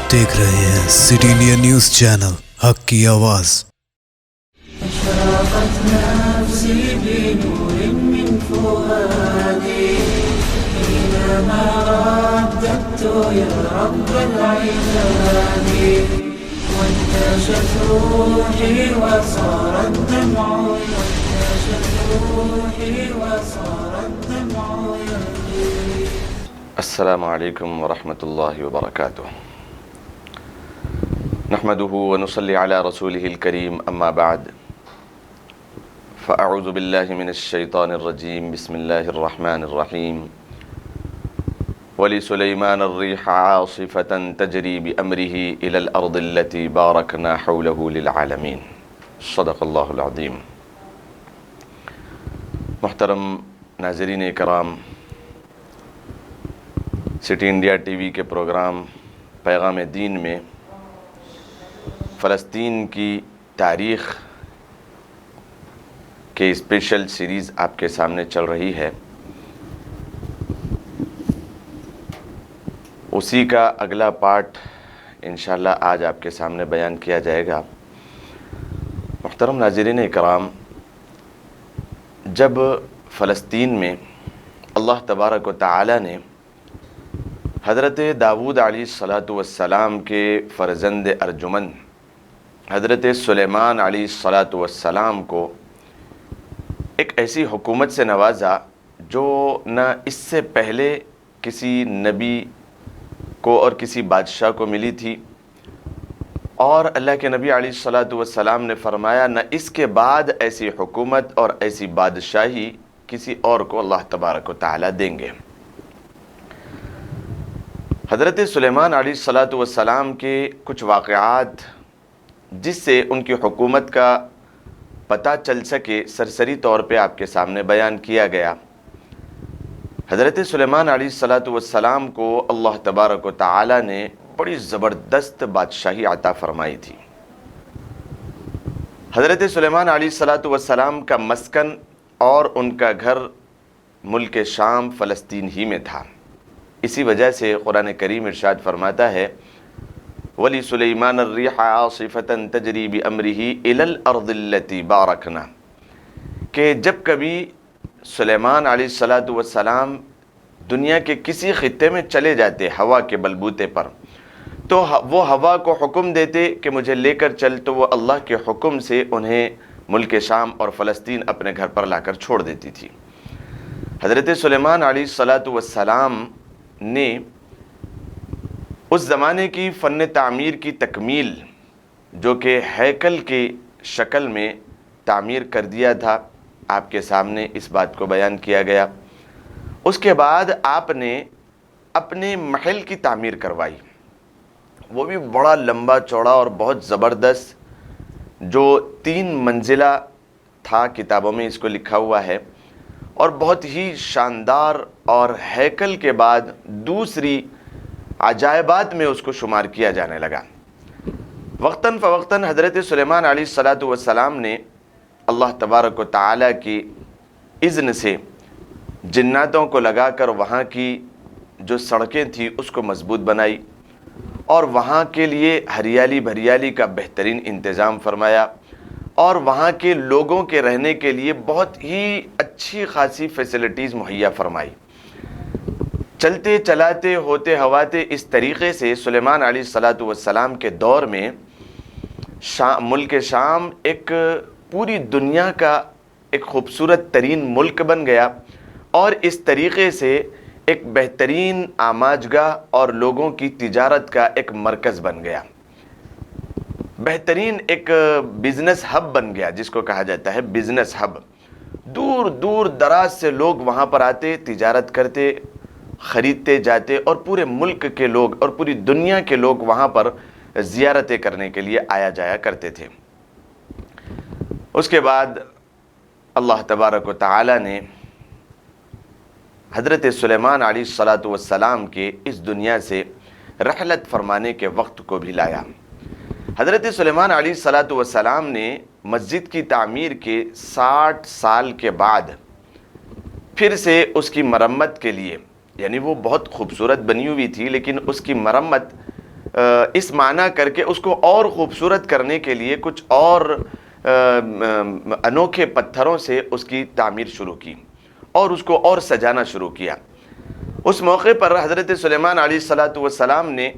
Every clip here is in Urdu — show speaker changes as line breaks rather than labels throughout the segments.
آپ دیکھ رہے ہیں سٹی انڈیا نیوز چینل، حق کی آواز۔
اشرقت نفسي بنور من فؤادي حينما رددت يا رب العباد، وانتشت روحي وصار الدمع يجري.
السلام علیکم ورحمۃ اللہ وبرکاتہ۔ نحمده ونصلي على رسوله الكريم اما بعد فاعوذ باللہ من الشیطان الرجیم، بسم اللہ الرحمن الرحیم۔ وَلِسُلَيْمَانَ الرِّيحَ عَاصِفَةً تَجْرِي بِأَمْرِهِ إِلَى الْأَرْضِ الَّتِي بَارَكْنَا حَوْلَهُ لِلْعَالَمِينَ۔ صدق اللہ العظیم۔ محترم ناظرین کرام، سٹی انڈیا ٹی وی کے پروگرام پیغام دین میں فلسطین کی تاریخ کے اسپیشل سیریز آپ کے سامنے چل رہی ہے۔ اسی کا اگلا پارٹ انشاءاللہ آج آپ کے سامنے بیان کیا جائے گا۔ محترم ناظرین کرام، جب فلسطین میں اللہ تبارک و تعالی نے حضرت داؤد علیہ السلام کے فرزند ارجمند حضرت سلیمان علیہ السلام کو ایک ایسی حکومت سے نوازا جو نہ اس سے پہلے کسی نبی کو اور کسی بادشاہ کو ملی تھی، اور اللہ کے نبی علیہ السلام نے فرمایا نہ اس کے بعد ایسی حکومت اور ایسی بادشاہی کسی اور کو اللہ تبارک و تعالی دیں گے۔ حضرت سلیمان علیہ السلام کے کچھ واقعات جس سے ان کی حکومت کا پتہ چل سکے سرسری طور پہ آپ کے سامنے بیان کیا گیا۔ حضرت سلیمان علیہ السلام کو اللہ تبارک و تعالی نے بڑی زبردست بادشاہی عطا فرمائی تھی۔ حضرت سلیمان علیہ السلام کا مسکن اور ان کا گھر ملک شام فلسطین ہی میں تھا۔ اسی وجہ سے قرآن کریم ارشاد فرماتا ہے وَلِسُلَيْمَانَ الرِّيحَ عَاصِفَةً تَجْرِي بِأَمْرِهِ إِلَى الْأَرْضِ الَّتِي بَارَكْنَا، کہ جب کبھی سلیمان علیہ السلام دنیا کے کسی خطے میں چلے جاتے ہوا کے بلبوتے پر، تو وہ ہوا کو حکم دیتے کہ مجھے لے کر چل، تو وہ اللہ کے حکم سے انہیں ملک شام اور فلسطین اپنے گھر پر لا کر چھوڑ دیتی تھی۔ حضرت سلیمان علیہ السلام نے اس زمانے کی فن تعمیر کی تکمیل، جو کہ ہیکل کی شکل میں تعمیر کر دیا تھا، آپ کے سامنے اس بات کو بیان کیا گیا۔ اس کے بعد آپ نے اپنے محل کی تعمیر کروائی، وہ بھی بڑا لمبا چوڑا اور بہت زبردست، جو 3 منزلہ تھا، کتابوں میں اس کو لکھا ہوا ہے، اور بہت ہی شاندار، اور ہیکل کے بعد دوسری عجائبات میں اس کو شمار کیا جانے لگا۔ وقتاً فوقتاً حضرت سلیمان علیہ السلام نے اللہ تبارک و تعالی کی اذن سے جناتوں کو لگا کر وہاں کی جو سڑکیں تھیں اس کو مضبوط بنائی، اور وہاں کے لیے ہریالی بھریالی کا بہترین انتظام فرمایا، اور وہاں کے لوگوں کے رہنے کے لیے بہت ہی اچھی خاصی فیسلٹیز مہیا فرمائی۔ چلتے چلاتے ہوتے ہواتے اس طریقے سے سلیمان علیہ السلام کے دور میں ملک شام ایک پوری دنیا کا ایک خوبصورت ترین ملک بن گیا، اور اس طریقے سے ایک بہترین آماجگاہ اور لوگوں کی تجارت کا ایک مرکز بن گیا، بہترین ایک بزنس ہب بن گیا، جس کو کہا جاتا ہے بزنس ہب۔ دور دور دراز سے لوگ وہاں پر آتے، تجارت کرتے، خریدتے جاتے، اور پورے ملک کے لوگ اور پوری دنیا کے لوگ وہاں پر زیارتیں کرنے کے لیے آیا جایا کرتے تھے۔ اس کے بعد اللہ تبارک و تعالی نے حضرت سلیمان علیہ السلام کے اس دنیا سے رحلت فرمانے کے وقت کو بھی لایا۔ حضرت سلیمان علیہ السلام نے مسجد کی تعمیر کے 60 سال کے بعد پھر سے اس کی مرمت کے لیے، یعنی وہ بہت خوبصورت بنی ہوئی تھی، لیکن اس کی مرمت اس معنی کر کے اس کو اور خوبصورت کرنے کے لیے کچھ اور انوکھے پتھروں سے اس کی تعمیر شروع کی اور اس کو اور سجانا شروع کیا۔ اس موقع پر حضرت سلیمان علیہ السلام نے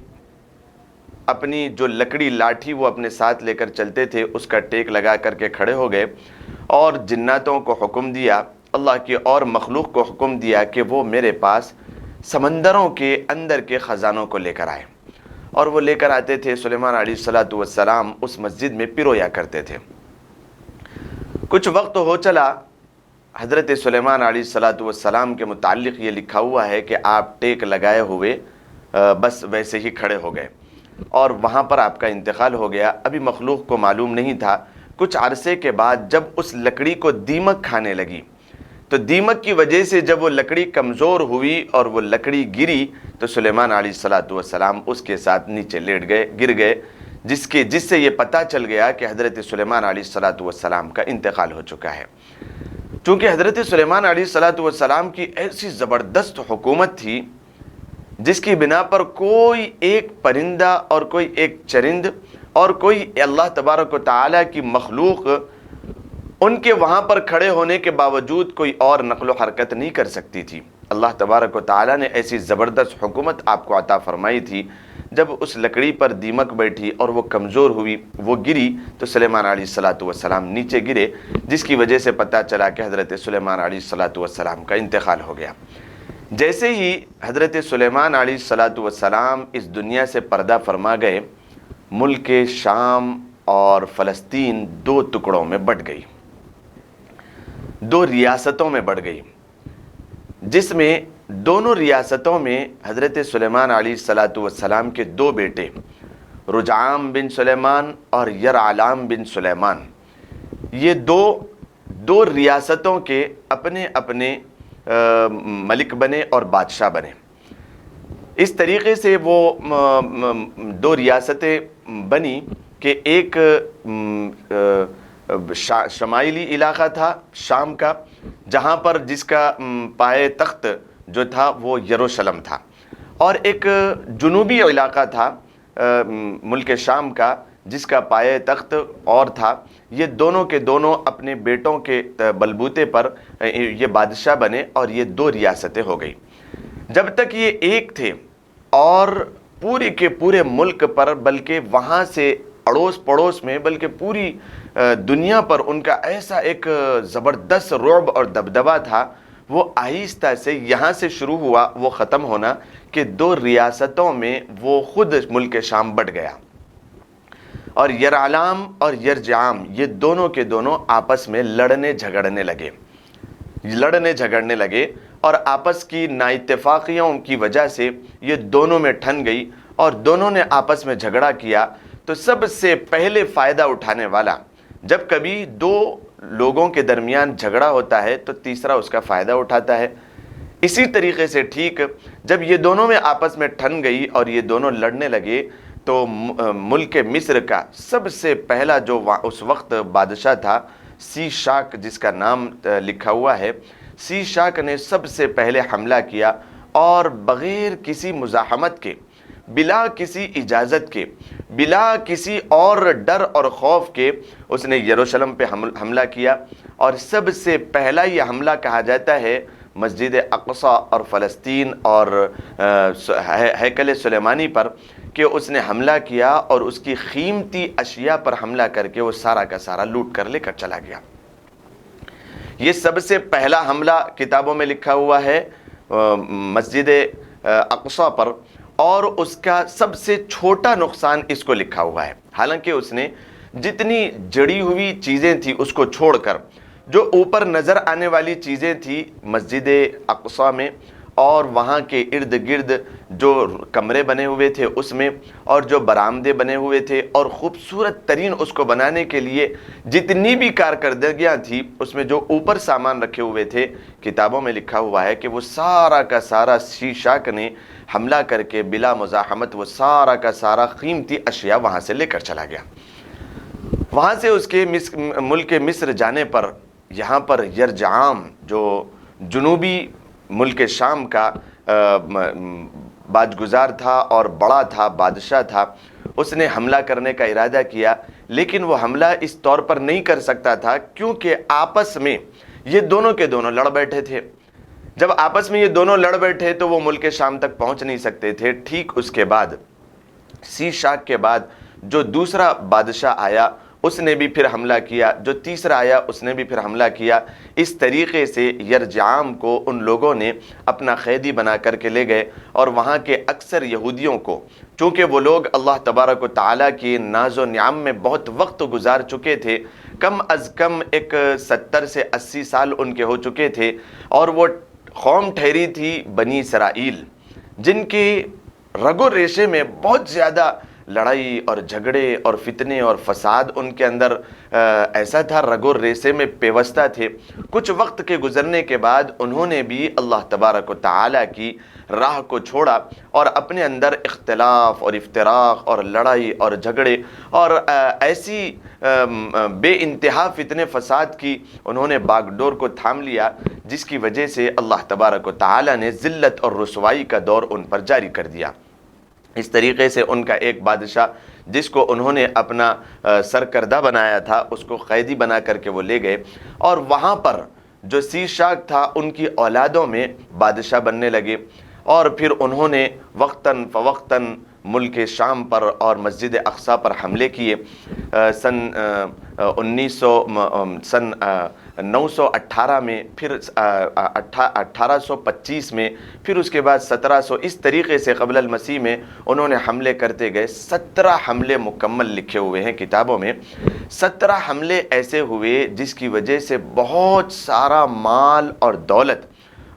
اپنی جو لکڑی لاٹھی وہ اپنے ساتھ لے کر چلتے تھے اس کا ٹیک لگا کر کے کھڑے ہو گئے اور جناتوں کو حکم دیا، اللہ کی اور مخلوق کو حکم دیا کہ وہ میرے پاس سمندروں کے اندر کے خزانوں کو لے کر آئے، اور وہ لے کر آتے تھے۔ سلیمان علیہ السلام اس مسجد میں پیرویا کرتے تھے۔ کچھ وقت ہو چلا، حضرت سلیمان علیہ السلام کے متعلق یہ لکھا ہوا ہے کہ آپ ٹیک لگائے ہوئے بس ویسے ہی کھڑے ہو گئے اور وہاں پر آپ کا انتقال ہو گیا۔ ابھی مخلوق کو معلوم نہیں تھا۔ کچھ عرصے کے بعد جب اس لکڑی کو دیمک کھانے لگی تو دیمک کی وجہ سے جب وہ لکڑی کمزور ہوئی اور وہ لکڑی گری تو سلیمان علیہ السلام اس کے ساتھ نیچے لیٹ گئے، گر گئے، جس سے یہ پتہ چل گیا کہ حضرت سلیمان علیہ السلام کا انتقال ہو چکا ہے۔ چونکہ حضرت سلیمان علیہ السلام کی ایسی زبردست حکومت تھی جس کی بنا پر کوئی ایک پرندہ اور کوئی ایک چرند اور کوئی اللہ تبارک و تعالیٰ کی مخلوق ان کے وہاں پر کھڑے ہونے کے باوجود کوئی اور نقل و حرکت نہیں کر سکتی تھی۔ اللہ تبارک و تعالیٰ نے ایسی زبردست حکومت آپ کو عطا فرمائی تھی۔ جب اس لکڑی پر دیمک بیٹھی اور وہ کمزور ہوئی، وہ گری تو سلیمان علیہ السلام نیچے گرے، جس کی وجہ سے پتہ چلا کہ حضرت سلیمان علیہ السلام کا انتقال ہو گیا۔ جیسے ہی حضرت سلیمان علیہ السلام اس دنیا سے پردہ فرما گئے، ملک شام اور فلسطین دو ٹکڑوں میں بٹ گئی، دو ریاستوں میں بٹ گئی، جس میں دونوں ریاستوں میں حضرت سلیمان علیہ السلام کے دو بیٹے رجعام بن سلیمان اور یرعلام بن سلیمان، یہ دو ریاستوں کے اپنے اپنے ملک بنے اور بادشاہ بنے۔ اس طریقے سے وہ دو ریاستیں بنی کہ ایک شمالی علاقہ تھا شام کا، جہاں پر جس کا پائے تخت جو تھا وہ یروشلم تھا، اور ایک جنوبی علاقہ تھا ملک شام کا جس کا پائے تخت اور تھا۔ یہ دونوں کے دونوں اپنے بیٹوں کے بلبوتے پر یہ بادشاہ بنے اور یہ دو ریاستیں ہو گئی۔ جب تک یہ ایک تھے اور پورے کے پورے ملک پر، بلکہ وہاں سے اڑوس پڑوس میں، بلکہ پوری دنیا پر ان کا ایسا ایک زبردست رعب اور دبدبہ تھا، وہ آہستہ سے یہاں سے شروع ہوا وہ ختم ہونا کہ دو ریاستوں میں وہ خود ملک شام بٹ گیا، اور یرعلام اور یرجعام یہ دونوں کے دونوں آپس میں لڑنے جھگڑنے لگے اور آپس کی نااتفاقیوں کی وجہ سے یہ دونوں میں ٹھن گئی اور دونوں نے آپس میں جھگڑا کیا۔ تو سب سے پہلے فائدہ اٹھانے والا، جب کبھی دو لوگوں کے درمیان جھگڑا ہوتا ہے تو تیسرا اس کا فائدہ اٹھاتا ہے۔ اسی طریقے سے ٹھیک جب یہ دونوں میں آپس میں ٹھن گئی اور یہ دونوں لڑنے لگے تو ملک مصر کا سب سے پہلا جو اس وقت بادشاہ تھا سی شاک، جس کا نام لکھا ہوا ہے، سی شاک نے سب سے پہلے حملہ کیا اور بغیر کسی مزاحمت کے، بلا کسی اجازت کے، بلا کسی اور ڈر اور خوف کے اس نے یروشلم پہ حملہ کیا، اور سب سے پہلا یہ حملہ کہا جاتا ہے مسجد اقصی اور فلسطین اور ہیکل سلیمانی پر، کہ اس نے حملہ کیا اور اس کی قیمتی اشیاء پر حملہ کر کے وہ سارا کا سارا لوٹ کر لے کر چلا گیا۔ یہ سب سے پہلا حملہ کتابوں میں لکھا ہوا ہے مسجد اقصی پر، اور اس کا سب سے چھوٹا نقصان اس کو لکھا ہوا ہے، حالانکہ اس نے جتنی جڑی ہوئی چیزیں تھیں اس کو چھوڑ کر جو اوپر نظر آنے والی چیزیں تھیں مسجد اقصی میں اور وہاں کے ارد گرد جو کمرے بنے ہوئے تھے اس میں، اور جو برآمدے بنے ہوئے تھے، اور خوبصورت ترین اس کو بنانے کے لیے جتنی بھی کارکردگیاں تھیں اس میں جو اوپر سامان رکھے ہوئے تھے، کتابوں میں لکھا ہوا ہے کہ وہ سارا کا سارا سی شاک نے حملہ کر کے بلا مزاحمت وہ سارا کا سارا قیمتی اشیاء وہاں سے لے کر چلا گیا۔ وہاں سے اس کے ملک مصر جانے پر یہاں پر یرجعام جو جنوبی ملک شام کا باجگزار تھا اور بڑا تھا، بادشاہ تھا، اس نے حملہ کرنے کا ارادہ کیا، لیکن وہ حملہ اس طور پر نہیں کر سکتا تھا کیونکہ آپس میں یہ دونوں کے دونوں لڑ بیٹھے تھے۔ جب آپس میں یہ دونوں لڑ بیٹھے تو وہ ملک شام تک پہنچ نہیں سکتے تھے۔ ٹھیک اس کے بعد سیشاک کے بعد جو دوسرا بادشاہ آیا اس نے بھی پھر حملہ کیا، جو تیسرا آیا اس نے بھی پھر حملہ کیا۔ اس طریقے سے یرجعام کو ان لوگوں نے اپنا قیدی بنا کر کے لے گئے، اور وہاں کے اکثر یہودیوں کو، چونکہ وہ لوگ اللہ تبارک و تعالیٰ کی ناز و نعم میں بہت وقت گزار چکے تھے، کم از کم ایک 70 سے 80 سال ان کے ہو چکے تھے، اور وہ قوم ٹھہری تھی بنی اسرائیل، جن کی رگ و ریشے میں بہت زیادہ لڑائی اور جھگڑے اور فتنے اور فساد ان کے اندر ایسا تھا، رگ و ریشے میں پیوستہ تھے۔ کچھ وقت کے گزرنے کے بعد انہوں نے بھی اللہ تبارک و تعالیٰ کی راہ کو چھوڑا اور اپنے اندر اختلاف اور افتراق اور لڑائی اور جھگڑے اور ایسی بے انتہا فتنے فساد کی انہوں نے باغ ڈور کو تھام لیا، جس کی وجہ سے اللہ تبارک و تعالیٰ نے ذلت اور رسوائی کا دور ان پر جاری کر دیا۔ اس طریقے سے ان کا ایک بادشاہ جس کو انہوں نے اپنا سرکردہ بنایا تھا اس کو قیدی بنا کر کے وہ لے گئے، اور وہاں پر جو سیشاک تھا ان کی اولادوں میں بادشاہ بننے لگے، اور پھر انہوں نے وقتاً فوقتاً ملک شام پر اور مسجد اقصیٰ پر حملے کیے۔ سن 918 میں، پھر 1825 میں، پھر اس کے بعد 1700، اس طریقے سے قبل المسیح میں انہوں نے حملے کرتے گئے۔ 17 حملے مکمل لکھے ہوئے ہیں کتابوں میں۔ 17 حملے ایسے ہوئے جس کی وجہ سے بہت سارا مال اور دولت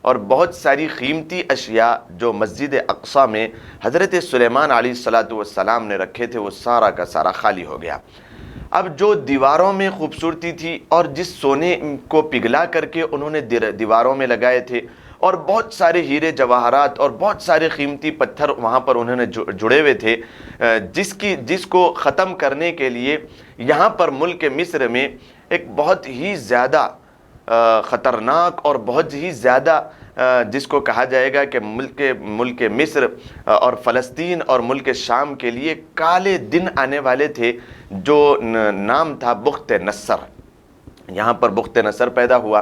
اور بہت ساری قیمتی اشیاء جو مسجد اقصیٰ میں حضرت سلیمان علیہ السلام نے رکھے تھے وہ سارا کا سارا خالی ہو گیا۔ اب جو دیواروں میں خوبصورتی تھی اور جس سونے کو پگھلا کر کے انہوں نے دیواروں میں لگائے تھے، اور بہت سارے ہیرے جواہرات اور بہت سارے قیمتی پتھر وہاں پر انہوں نے جڑے ہوئے تھے، جس کو ختم کرنے کے لیے یہاں پر ملک مصر میں ایک بہت ہی زیادہ خطرناک اور بہت ہی زیادہ جس کو کہا جائے گا کہ ملک مصر اور فلسطین اور ملک شام کے لیے کالے دن آنے والے تھے، جو نام تھا بخت نصر۔ یہاں پر بخت نصر پیدا ہوا۔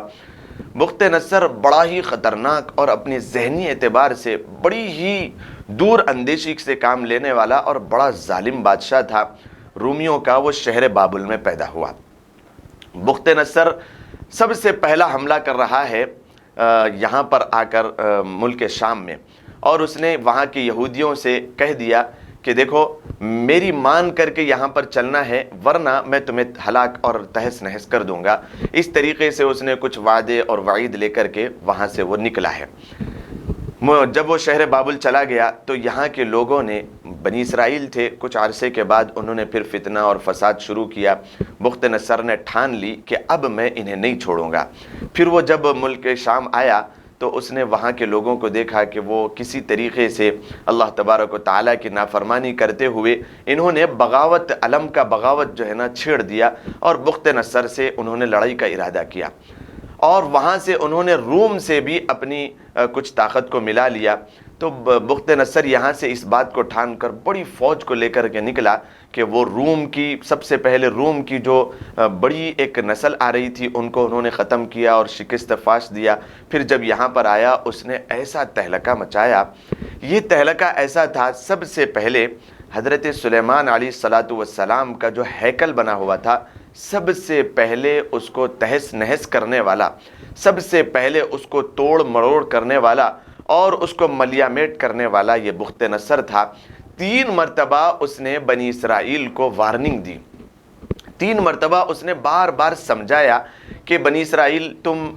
بخت نصر بڑا ہی خطرناک اور اپنے ذہنی اعتبار سے بڑی ہی دور اندیشی سے کام لینے والا اور بڑا ظالم بادشاہ تھا رومیوں کا۔ وہ شہر بابل میں پیدا ہوا۔ بخت نصر سب سے پہلا حملہ کر رہا ہے یہاں پر آ کر ملک شام میں، اور اس نے وہاں کے یہودیوں سے کہہ دیا کہ دیکھو میری مان کر کے یہاں پر چلنا ہے، ورنہ میں تمہیں ہلاک اور تہس نہس کر دوں گا۔ اس طریقے سے اس نے کچھ وعدے اور وعید لے کر کے وہاں سے وہ نکلا ہے۔ جب وہ شہر بابل چلا گیا تو یہاں کے لوگوں نے، بنی اسرائیل تھے، کچھ عرصے کے بعد انہوں نے پھر فتنہ اور فساد شروع کیا۔ بخت نصر نے ٹھان لی کہ اب میں انہیں نہیں چھوڑوں گا۔ پھر وہ جب ملک شام آیا تو اس نے وہاں کے لوگوں کو دیکھا کہ وہ کسی طریقے سے اللہ تبارک و تعالیٰ کی نافرمانی کرتے ہوئے انہوں نے بغاوت، علم کا بغاوت جو ہے نا چھیڑ دیا، اور بخت نصر سے انہوں نے لڑائی کا ارادہ کیا، اور وہاں سے انہوں نے روم سے بھی اپنی کچھ طاقت کو ملا لیا۔ تو بخت نصر یہاں سے اس بات کو ٹھان کر بڑی فوج کو لے کر کے نکلا کہ وہ روم کی، سب سے پہلے روم کی جو بڑی ایک نسل آ رہی تھی ان کو انہوں نے ختم کیا اور شکست فاش دیا۔ پھر جب یہاں پر آیا اس نے ایسا تہلکہ مچایا، یہ تہلکہ ایسا تھا، سب سے پہلے حضرت سلیمان علیہ السلام کا جو ہیکل بنا ہوا تھا، سب سے پہلے اس کو تہس نہس کرنے والا، سب سے پہلے اس کو توڑ مروڑ کرنے والا اور اس کو ملیامیٹ کرنے والا یہ بخت نصر تھا۔ 3 مرتبہ اس نے بنی اسرائیل کو وارننگ دی، 3 مرتبہ اس نے بار بار سمجھایا کہ بنی اسرائیل تم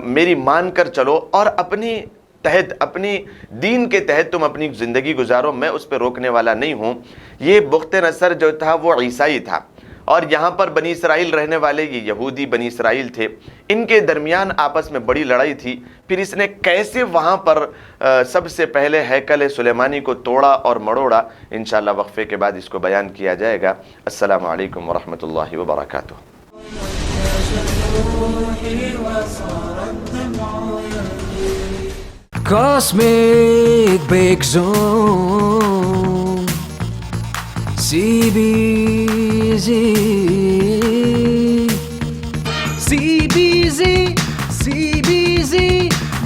میری مان کر چلو اور اپنی تحت، اپنی دین کے تحت تم اپنی زندگی گزارو، میں اس پہ روکنے والا نہیں ہوں۔ یہ بخت نصر جو تھا وہ عیسائی تھا، اور یہاں پر بنی اسرائیل رہنے والے یہ یہودی بنی اسرائیل تھے، ان کے درمیان آپس میں بڑی لڑائی تھی۔ پھر اس نے کیسے وہاں پر سب سے پہلے ہیکل سلیمانی کو توڑا اور مڑوڑا، انشاءاللہ وقفے کے بعد اس کو بیان کیا جائے گا۔ السلام علیکم ورحمۃ اللہ وبرکاتہ۔
Cosmic Cosmic Break Zone CBZ CBZ CBZ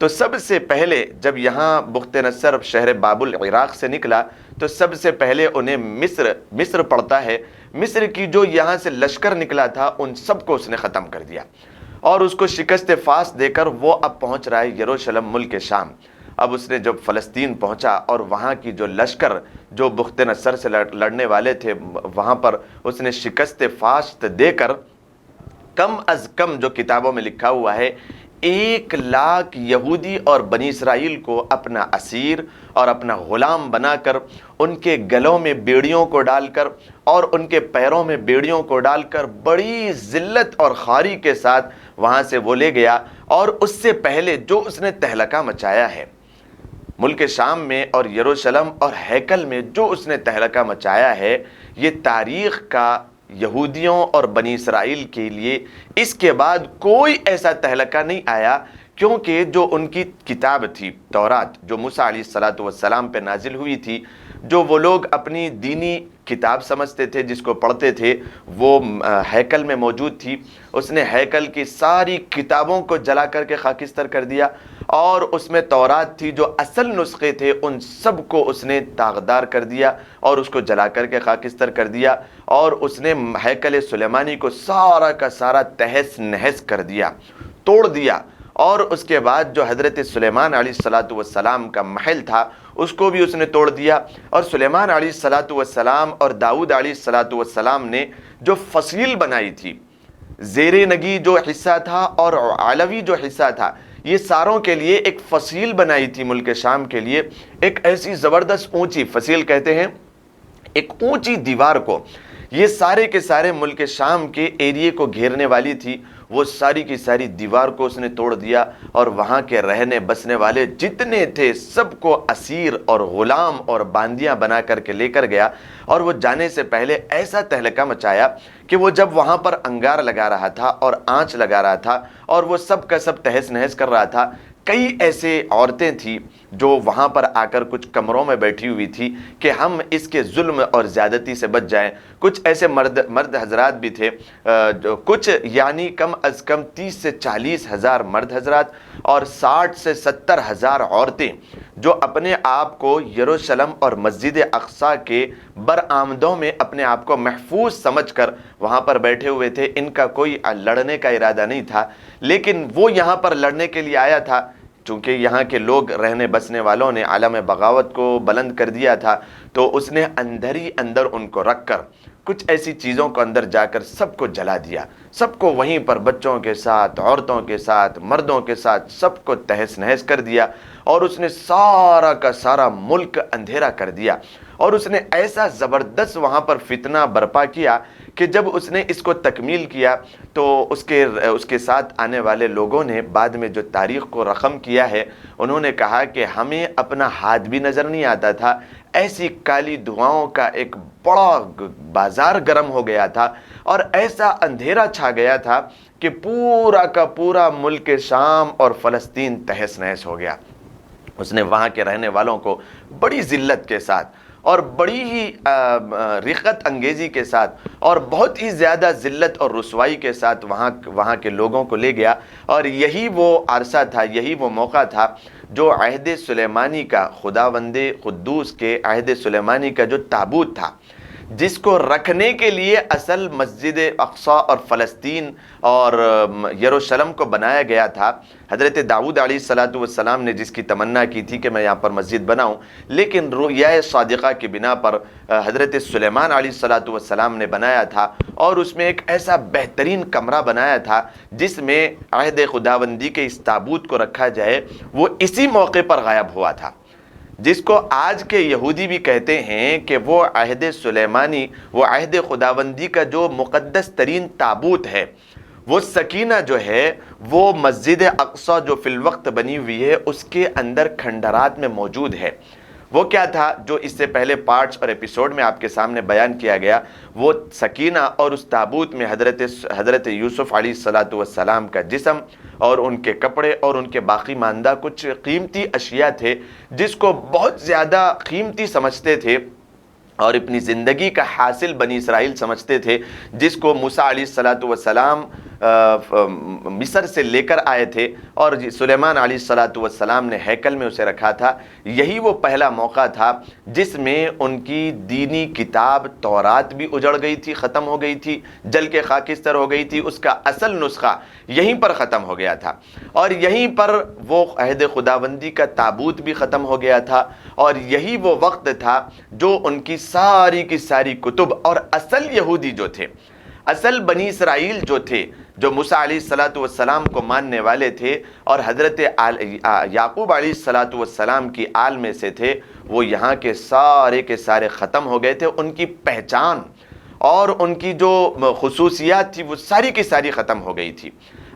تو سب سے پہلے جب یہاں بخت نصر شہر بابل عراق سے نکلا تو سب سے پہلے انہیں مصر پڑتا ہے، مصر کی جو یہاں سے لشکر نکلا تھا ان سب کو اس نے ختم کر دیا، اور اس کو شکست فاس دے کر وہ اب پہنچ رہا ہے یروشلم ملک شام۔ اب اس نے جب فلسطین پہنچا اور وہاں کی جو لشکر جو بخت نصر سے لڑنے والے تھے وہاں پر اس نے شکست فاش دے کر کم از کم جو کتابوں میں لکھا ہوا ہے 1,00,000 یہودی اور بنی اسرائیل کو اپنا اسیر اور اپنا غلام بنا کر ان کے گلوں میں بیڑیوں کو ڈال کر اور ان کے پیروں میں بیڑیوں کو ڈال کر بڑی ذلت اور خواری کے ساتھ وہاں سے وہ لے گیا۔ اور اس سے پہلے جو اس نے تہلکہ مچایا ہے ملک شام میں اور یروشلم اور ہیکل میں، جو اس نے تہلکہ مچایا ہے، یہ تاریخ کا یہودیوں اور بنی اسرائیل کے لیے اس کے بعد کوئی ایسا تہلکہ نہیں آیا، کیونکہ جو ان کی کتاب تھی تورات جو موسیٰ علیہ السلام پہ نازل ہوئی تھی، جو وہ لوگ اپنی دینی کتاب سمجھتے تھے، جس کو پڑھتے تھے، وہ ہیکل میں موجود تھی۔ اس نے ہیکل کی ساری کتابوں کو جلا کر کے خاکستر کر دیا، اور اس میں تورات تھی جو اصل نسخے تھے ان سب کو اس نے داغدار کر دیا اور اس کو جلا کر کے خاکستر کر دیا، اور اس نے ہیکل سلیمانی کو سارا کا سارا تہس نہس کر دیا، توڑ دیا۔ اور اس کے بعد جو حضرت سلیمان علیہ السلام کا محل تھا اس کو بھی اس نے توڑ دیا، اور سلیمان علیہ السلام اور داؤد علیہ السلام نے جو فصیل بنائی تھی، زیر نگی جو حصہ تھا اور علوی جو حصہ تھا، یہ ساروں کے لیے ایک فصیل بنائی تھی ملک شام کے لیے، ایک ایسی زبردست اونچی فصیل کہتے ہیں ایک اونچی دیوار کو، یہ سارے کے سارے ملک شام کے ایریے کو گھیرنے والی تھی، وہ ساری کی ساری دیوار کو اس نے توڑ دیا، اور وہاں کے رہنے بسنے والے جتنے تھے سب کو اسیر اور غلام اور باندیاں بنا کر کے لے کر گیا۔ اور وہ جانے سے پہلے ایسا تہلکہ مچایا کہ وہ جب وہاں پر انگار لگا رہا تھا اور آنچ لگا رہا تھا اور وہ سب کا سب تہس نہس کر رہا تھا، کئی ایسے عورتیں تھیں جو وہاں پر آ کر کچھ کمروں میں بیٹھی ہوئی تھی کہ ہم اس کے ظلم اور زیادتی سے بچ جائیں۔ کچھ ایسے مرد حضرات بھی تھے، جو کچھ یعنی کم از کم 30 سے 40 ہزار مرد حضرات اور 60 سے 70 ہزار عورتیں جو اپنے آپ کو یروشلم اور مسجد اقصیٰ کے برآمدوں میں اپنے آپ کو محفوظ سمجھ کر وہاں پر بیٹھے ہوئے تھے۔ ان کا کوئی لڑنے کا ارادہ نہیں تھا، لیکن وہ یہاں پر لڑنے کے لیے آیا تھا، چونکہ یہاں کے لوگ رہنے بسنے والوں نے عالم بغاوت کو بلند کر دیا تھا، تو اس نے اندر ہی اندر ان کو رکھ کر کچھ ایسی چیزوں کو اندر جا کر سب کو جلا دیا، سب کو وہیں پر بچوں کے ساتھ، عورتوں کے ساتھ، مردوں کے ساتھ سب کو تہس نہس کر دیا، اور اس نے سارا کا سارا ملک اندھیرا کر دیا۔ اور اس نے ایسا زبردست وہاں پر فتنہ برپا کیا کہ جب اس نے اس کو تکمیل کیا تو اس کے ساتھ آنے والے لوگوں نے بعد میں جو تاریخ کو رقم کیا ہے، انہوں نے کہا کہ ہمیں اپنا ہاتھ بھی نظر نہیں آتا تھا، ایسی کالی دھواؤں کا ایک بڑا بازار گرم ہو گیا تھا، اور ایسا اندھیرا چھا گیا تھا کہ پورا کا پورا ملک شام اور فلسطین تہس نہس ہو گیا۔ اس نے وہاں کے رہنے والوں کو بڑی ذلت کے ساتھ اور بڑی ہی رقت انگیزی کے ساتھ اور بہت ہی زیادہ ذلت اور رسوائی کے ساتھ وہاں کے لوگوں کو لے گیا، اور یہی وہ عرصہ تھا، یہی وہ موقع تھا جو عہد سلیمانی کا، خداوند قدوس کے عہد سلیمانی کا جو تابوت تھا، جس کو رکھنے کے لیے اصل مسجد اقصیٰ اور فلسطین اور یروشلم کو بنایا گیا تھا۔ حضرت داؤد علیہ السلام نے جس کی تمنا کی تھی کہ میں یہاں پر مسجد بناؤں، لیکن رؤیا صادقہ کی بنا پر حضرت سلیمان علیہ السلام نے بنایا تھا، اور اس میں ایک ایسا بہترین کمرہ بنایا تھا جس میں عہد خداوندی کے اس تابوت کو رکھا جائے، وہ اسی موقع پر غائب ہوا تھا، جس کو آج کے یہودی بھی کہتے ہیں کہ وہ عہد سلیمانی، وہ عہد خداوندی کا جو مقدس ترین تابوت ہے، وہ سکینہ جو ہے وہ مسجد اقصیٰ جو فی الوقت بنی ہوئی ہے اس کے اندر کھنڈرات میں موجود ہے۔ وہ کیا تھا جو اس سے پہلے پارٹس اور ایپیسوڈ میں آپ کے سامنے بیان کیا گیا، وہ سکینہ اور اس تابوت میں حضرت یوسف علیہ السلام کا جسم اور ان کے کپڑے اور ان کے باقی ماندہ کچھ قیمتی اشیاء تھے، جس کو بہت زیادہ قیمتی سمجھتے تھے اور اپنی زندگی کا حاصل بنی اسرائیل سمجھتے تھے، جس کو موسیٰ علیہ السلام مصر سے لے کر آئے تھے اور سلیمان علیہ الصلاۃ والسلام نے ہیکل میں اسے رکھا تھا، یہی وہ پہلا موقع تھا جس میں ان کی دینی کتاب تورات بھی اجڑ گئی تھی، ختم ہو گئی تھی، جل کے خاکستر ہو گئی تھی، اس کا اصل نسخہ یہیں پر ختم ہو گیا تھا، اور یہیں پر وہ عہد خداوندی کا تابوت بھی ختم ہو گیا تھا، اور یہی وہ وقت تھا جو ان کی ساری کی ساری کتب اور اصل یہودی جو تھے، اصل بنی اسرائیل جو تھے، جو موسیٰ علیہ الصلاۃ والسلام کو ماننے والے تھے اور حضرت یعقوب علیہ الصلاۃ والسلام کی آل میں سے تھے، وہ یہاں کے سارے ختم ہو گئے تھے۔ ان کی پہچان اور ان کی جو خصوصیات تھی وہ ساری کی ساری ختم ہو گئی تھی۔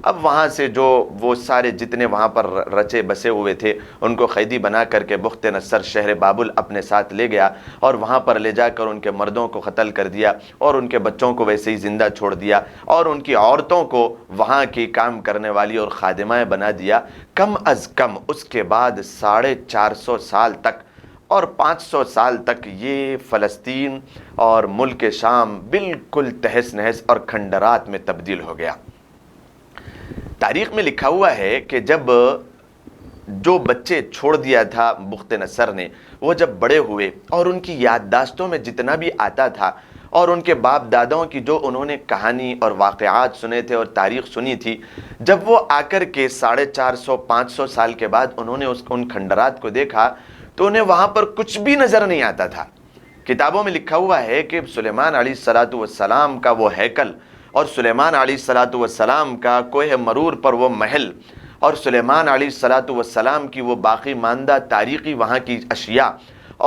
اب وہاں سے جو وہ سارے جتنے وہاں پر رچے بسے ہوئے تھے ان کو قیدی بنا کر کے بخت نصر شہر بابل اپنے ساتھ لے گیا، اور وہاں پر لے جا کر ان کے مردوں کو قتل کر دیا اور ان کے بچوں کو ویسے ہی زندہ چھوڑ دیا، اور ان کی عورتوں کو وہاں کی کام کرنے والی اور خادمائیں بنا دیا۔ کم از کم اس کے بعد 450 سال تک اور 500 سال تک یہ فلسطین اور ملک شام بالکل تہس نہس اور کھنڈرات میں تبدیل ہو گیا۔ تاریخ میں لکھا ہوا ہے کہ جب جو بچے چھوڑ دیا تھا بخت نصر نے، وہ جب بڑے ہوئے اور ان کی یادداشتوں میں جتنا بھی آتا تھا اور ان کے باپ داداؤں کی جو انہوں نے کہانی اور واقعات سنے تھے اور تاریخ سنی تھی، جب وہ آ کر کے 450-500 سال کے بعد انہوں نے ان کھنڈرات کو دیکھا تو انہیں وہاں پر کچھ بھی نظر نہیں آتا تھا۔ کتابوں میں لکھا ہوا ہے کہ سلیمان علیہ الصلاۃ والسلام کا وہ ہیکل اور سلیمان علیہ الصلاۃ والسلام کا کوہ مرور پر وہ محل اور سلیمان علیہ الصلاۃ والسلام کی وہ باقی ماندہ تاریخی وہاں کی اشیاء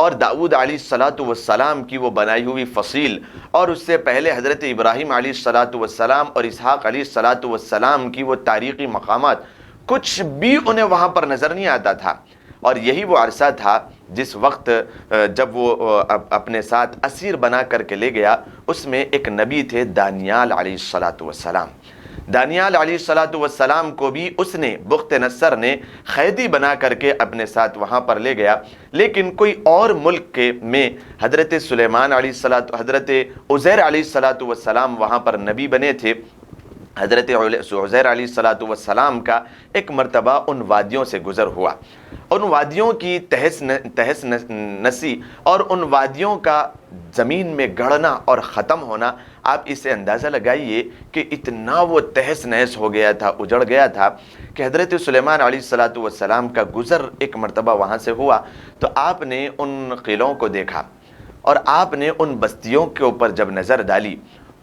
اور داؤد علیہ الصلاۃ والسلام کی وہ بنائی ہوئی فصیل اور اس سے پہلے حضرت ابراہیم علیہ الصلاۃ والسلام اور اسحاق علیہ الصلاۃ والسلام کی وہ تاریخی مقامات، کچھ بھی انہیں وہاں پر نظر نہیں آتا تھا۔ اور یہی وہ عرصہ تھا جس وقت جب وہ اپنے ساتھ اسیر بنا کر کے لے گیا، اس میں ایک نبی تھے دانیال علیہ الصلاۃ والسلام۔ دانیال علیہ الصلاۃ والسلام کو بھی اس نے بخت نصر نے قیدی بنا کر کے اپنے ساتھ وہاں پر لے گیا، لیکن کوئی اور ملک کے میں حضرت سلیمان علیہ الصلاۃ حضرت عزیر علیہ الصلاۃ والسلام وہاں پر نبی بنے تھے۔ حضرت عزیر علیہ الصلاۃ والسلام کا ایک مرتبہ ان وادیوں سے گزر ہوا، ان وادیوں کی تہس نسی اور ان وادیوں کا زمین میں گڑنا اور ختم ہونا، آپ اسے اندازہ لگائیے کہ اتنا وہ تہس نہس ہو گیا تھا، اجڑ گیا تھا کہ حضرت سلیمان علیہ الصلاۃ والسلام کا گزر ایک مرتبہ وہاں سے ہوا تو آپ نے ان قلعوں کو دیکھا اور آپ نے ان بستیوں کے اوپر جب نظر ڈالی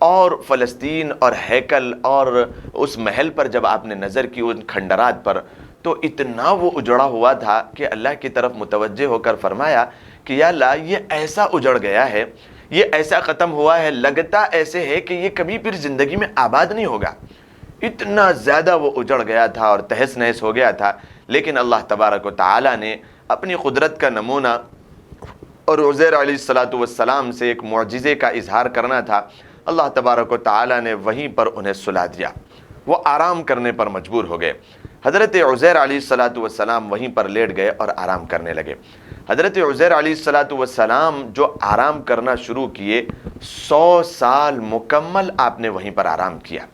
اور فلسطین اور ہیکل اور اس محل پر جب آپ نے نظر کی ان کھنڈرات پر، تو اتنا وہ اجڑا ہوا تھا کہ اللہ کی طرف متوجہ ہو کر فرمایا کہ یا اللہ، یہ ایسا اجڑ گیا ہے، یہ ایسا ختم ہوا ہے، لگتا ایسے ہے کہ یہ کبھی پھر زندگی میں آباد نہیں ہوگا۔ اتنا زیادہ وہ اجڑ گیا تھا اور تہس نہس ہو گیا تھا، لیکن اللہ تبارک و تعالی نے اپنی قدرت کا نمونہ اور عزیر علیہ الصلاۃ والسلام سے ایک معجزے کا اظہار کرنا تھا، اللہ تبارک و تعالی نے وہیں پر انہیں سلا دیا، وہ آرام کرنے پر مجبور ہو گئے۔ حضرت عزیر علیہ الصلاۃ والسلام وہیں پر لیٹ گئے اور آرام کرنے لگے۔ حضرت عزیر علیہ الصلاۃ والسلام جو آرام کرنا شروع کیے، 100 سال مکمل آپ نے وہیں پر آرام کیا۔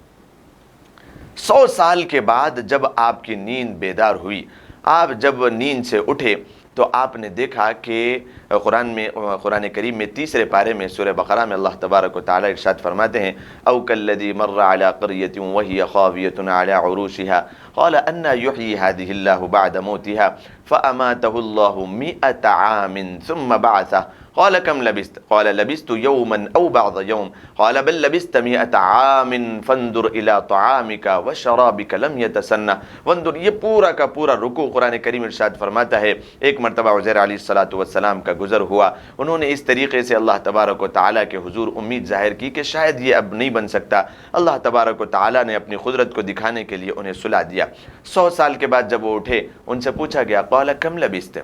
100 سال کے بعد جب آپ کی نیند بیدار ہوئی، آپ جب نیند سے اٹھے تو آپ نے دیکھا کہ قرآن کریم میں 3 پارے میں سورہ بقرہ میں اللہ تبارک و تعالی ارشاد فرماتے ہیں، او کالذی مر علی قریۃ وہی خاویۃ علی عروشها قال انا یحیی هذه الله بعد موتها فاماته الله 100 عام ثم بعثه قال كم لبثت قال لبثت يوما او بعض يوم قال بل لبثت 100 عام فانظر الى طعامك وشرابك لم يتسنه وانظر، یہ پورا کا پورا رکوع قرآن کریم ارشاد فرماتا ہے ایک مرتبہ عزیر علیہ الصلاۃ والسلام کا گزر ہوا، انہوں نے اس طریقے سے اللہ تبارک و تعالیٰ کے حضور امید ظاہر کی کہ شاید یہ اب نہیں بن سکتا، اللہ تبارک و تعالیٰ نے اپنی قدرت کو دکھانے کے لیے انہیں سلا دیا۔ 100 سال کے بعد جب وہ اٹھے، ان سے پوچھا گیا قال کم لبثت،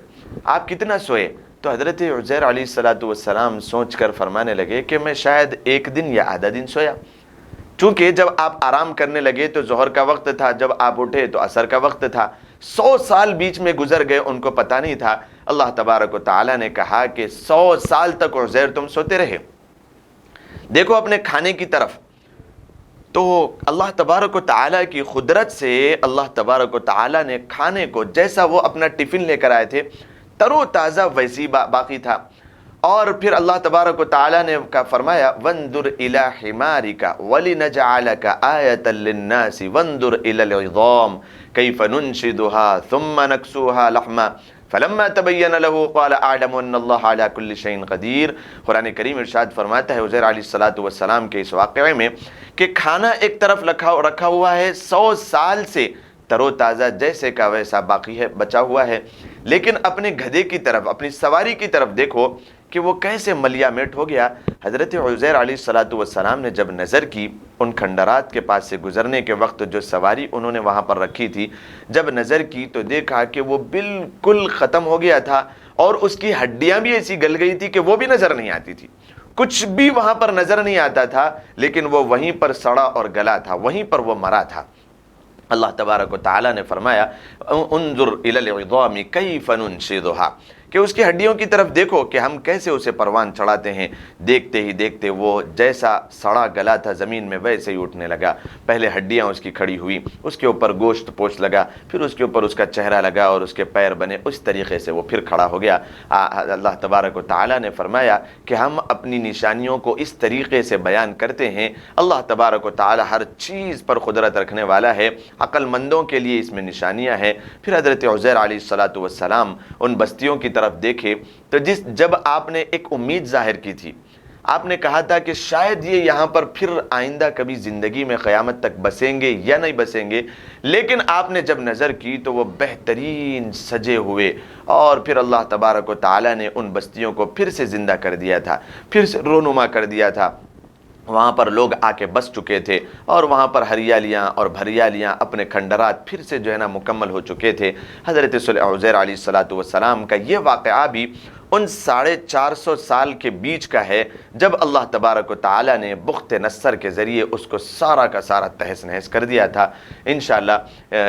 آپ کتنا سوئے؟ تو حضرت عزیر علیہ الصلاۃ والسلام سوچ کر فرمانے لگے کہ میں شاید 1 دن یا آدھا دن سویا، چونکہ جب آپ آرام کرنے لگے تو ظہر کا وقت تھا، جب آپ اٹھے تو عصر کا وقت تھا، 100 سال بیچ میں گزر گئے، ان کو پتہ نہیں تھا۔ اللہ تبارک و تعالیٰ نے کہا کہ 100 سال تک عزیر تم سوتے رہے، دیکھو اپنے کھانے کی طرف، تو اللہ تبارک و تعالیٰ کی قدرت سے اللہ تبارک و تعالیٰ نے کھانے کو جیسا وہ اپنا ٹفن لے کر آئے تھے تر و تازہ ویسی باقی تھا. اور پھر اللہ تبارک و تعالیٰ نے فرمایا وانظر الی حمارک ولنجعلک آیۃ للناس وانظر الی العظام کیف ننشدها ثم نکسوها لحما فلما تبین له قال اعلم ان اللہ علی کل شیء قدیر. قرآن کریم ارشاد فرماتا ہے عزیر علیہ السلام کے اس واقعے میں کہ کھانا ایک طرف رکھا ہوا ہے 100 سال سے تر و تازہ جیسے کا ویسا باقی ہے بچا ہوا ہے، لیکن اپنے گدھے کی طرف اپنی سواری کی طرف دیکھو کہ وہ کیسے ملیا میٹ ہو گیا. حضرت عزیر علیہ السلام نے جب نظر کی ان کھنڈرات کے پاس سے گزرنے کے وقت جو سواری انہوں نے وہاں پر رکھی تھی، جب نظر کی تو دیکھا کہ وہ بالکل ختم ہو گیا تھا اور اس کی ہڈیاں بھی ایسی گل گئی تھی کہ وہ بھی نظر نہیں آتی تھی، کچھ بھی وہاں پر نظر نہیں آتا تھا، لیکن وہ وہیں پر سڑا اور گلا تھا، وہیں پر وہ مرا تھا. اللہ تبارک و تعالیٰ نے فرمایا انظر الی العظام کیف ننشدها کہ اس کی ہڈیوں کی طرف دیکھو کہ ہم کیسے اسے پروان چڑھاتے ہیں. دیکھتے ہی دیکھتے وہ جیسا سڑا گلا تھا زمین میں ویسے ہی اٹھنے لگا. پہلے ہڈیاں اس کی کھڑی ہوئی، اس کے اوپر گوشت پوچھ لگا، پھر اس کے اوپر اس کا چہرہ لگا اور اس کے پیر بنے، اس طریقے سے وہ پھر کھڑا ہو گیا. اللہ تبارک و تعالیٰ نے فرمایا کہ ہم اپنی نشانیوں کو اس طریقے سے بیان کرتے ہیں. اللہ تبارک و تعالیٰ ہر چیز پر قدرت رکھنے والا ہے، عقل مندوں کے لیے اس میں نشانیاں ہیں. پھر حضرت عزیر علیہ السلام ان بستیوں کی طرف دیکھے تو جب آپ نے ایک امید ظاہر کی تھی، آپ نے کہا تھا کہ شاید یہ یہاں پر پھر آئندہ کبھی زندگی میں قیامت تک بسیں گے یا نہیں بسیں گے، لیکن آپ نے جب نظر کی تو وہ بہترین سجے ہوئے، اور پھر اللہ تبارک و تعالیٰ نے ان بستیوں کو پھر سے زندہ کر دیا تھا، پھر سے رونما کر دیا تھا. وہاں پر لوگ آ کے بس چکے تھے اور وہاں پر ہریالیاں اور بھریالیاں اپنے کھنڈرات پھر سے جو ہے نا مکمل ہو چکے تھے. حضرت عزیر علیہ السلام کا یہ واقعہ بھی ان 450 سال کے بیچ کا ہے جب اللہ تبارک و تعالیٰ نے بخت نصر کے ذریعے اس کو سارا کا سارا تہس نہس کر دیا تھا. انشاءاللہ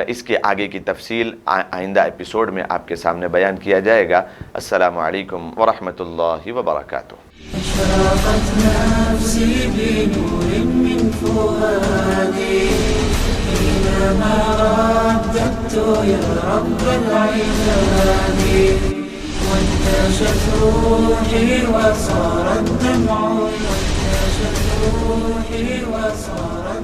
اس کے آگے کی تفصیل آئندہ ایپیسوڈ میں آپ کے سامنے بیان کیا جائے گا. السلام علیکم ورحمۃ اللہ وبرکاتہ.
أشرقت نفسي بنور من فؤادي حينما رددت يا رب العباد وانتشت روحي وصار الدمع وانتشت روحي وصار